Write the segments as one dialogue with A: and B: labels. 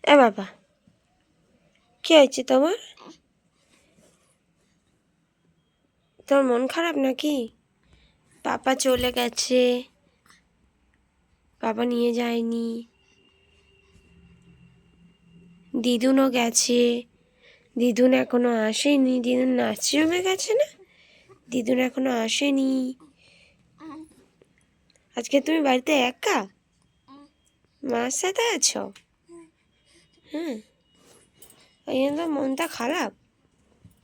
A: এ বাবা, কি হয়েছে তোমার? তোর মন খারাপ নাকি? পাপা চলে গেছে, বাবা নিয়ে যায়নি। দিদুনও গেছে, দিদুন এখনো আসেনি। দিদুন নার্সিংহোমে গেছে না? দিদুন এখনো আসেনি। আজকে তুমি বাড়িতে একা? মার সাথে আছো? হ্যাঁ, ওই জন্য তো মনটা খারাপ।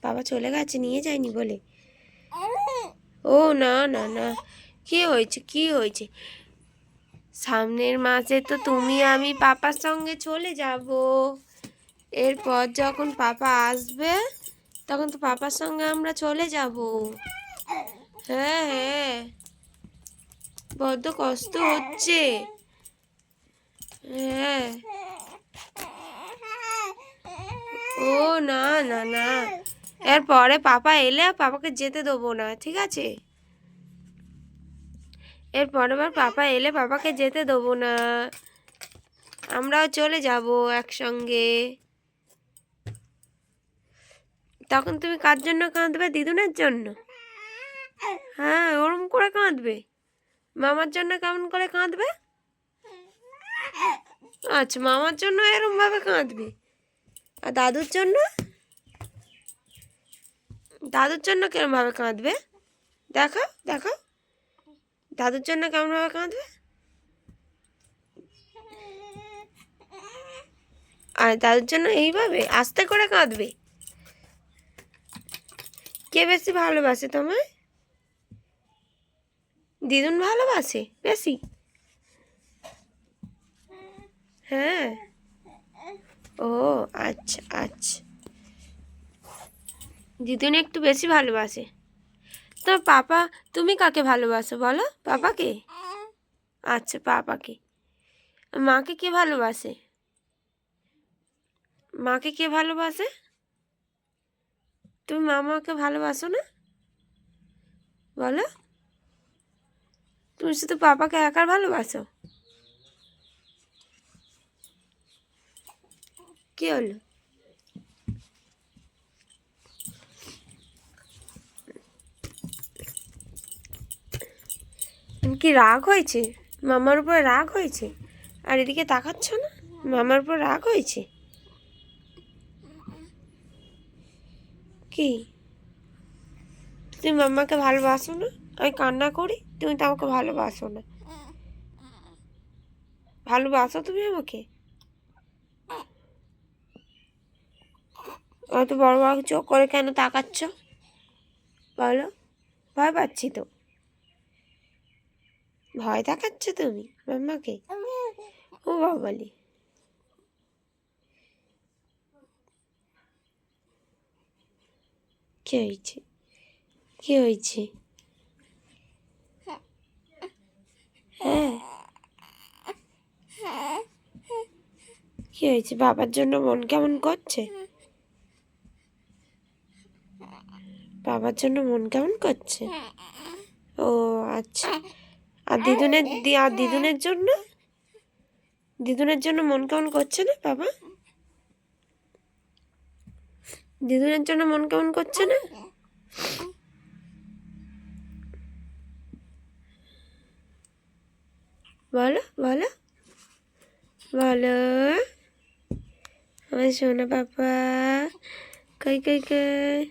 A: বাবা চলে গেছে, নিয়ে যায়নি বলে। ও না না না, কি হয়েছে, কি হয়েছে? সামনের মাসে তো তুমি আমি পাপার সঙ্গে চলে যাব। এরপর যখন পাপা আসবে তখন তো পাপার সঙ্গে আমরা চলে যাব। হ্যাঁ হ্যাঁ, বড্ড কষ্ট হচ্ছে। হ্যাঁ। ও না না না, এরপরে পাপা এলে পাপাকে যেতে দেবো না, ঠিক আছে? এরপরের বার পাপা এলে পাপাকে যেতে দেবো না, আমরাও চলে যাব একসঙ্গে। তখন তুমি কার জন্য কাঁদবে? দিদুনের জন্য? হ্যাঁ, ওরম করে কাঁদবে। মামার জন্য কেমন করে কাঁদবে? আচ্ছা, মামার জন্য এরম ভাবে কাঁদবে। আর দাদুর জন্য? দাদুর জন্য কেমন ভাবে কাঁদবে? দেখাও দেখাও, দাদুর জন্য কেমন ভাবে কাঁদবে। আর দাদুর জন্য এইভাবে আস্তে করে কাঁদবে। কে বেশি ভালোবাসে তোমায়? দিদুন ভালোবাসে বেশি? হ্যাঁ। ও আচ্ছা আচ্ছা, দিদুন একটু বেশি ভালোবাসে। তো পাপা, তুমি কাকে ভালোবাসো বলো? পাপাকে? আচ্ছা, পাপাকে। মাকে কে ভালোবাসে? মাকে কে ভালোবাসে? তুমি মামাকে ভালোবাসো না বলো? তুমি শুধু পাপাকে একার ভালোবাসো? কি হলো? কি রাগ হয়েছে? মামার উপর রাগ হয়েছে? আর এদিকে তাকাচ্ছ না? মামার উপর রাগ হয়েছে? কি তুমি মাম্মাকে ভালোবাসো না? আমি কান্না করি, তুমি তো আমাকে ভালোবাসো না। ভালোবাসো তুমি আমাকে? অত বড় বড় চোখ করে কেন তাকাচ্ছ বলো? ভয় পাচ্ছি তো। ভয় দেখাচ্ছ তুমি মাম্মাকে? ও বাবালি, কি হয়েছে, কি হয়েছে? হ্যাঁ, কি হয়েছে? বাবার জন্য মন কেমন করছে? বাবার জন্য মন কেমন করছে? ও আচ্ছা। আর দিদুনের জন্য? দিদুনের জন্য মন কেমন করছে না বাবা? দিদুনের জন্য মন কেমন করছে না? বলো বলো বলো, আমার সোনা পাপা কই কই কই।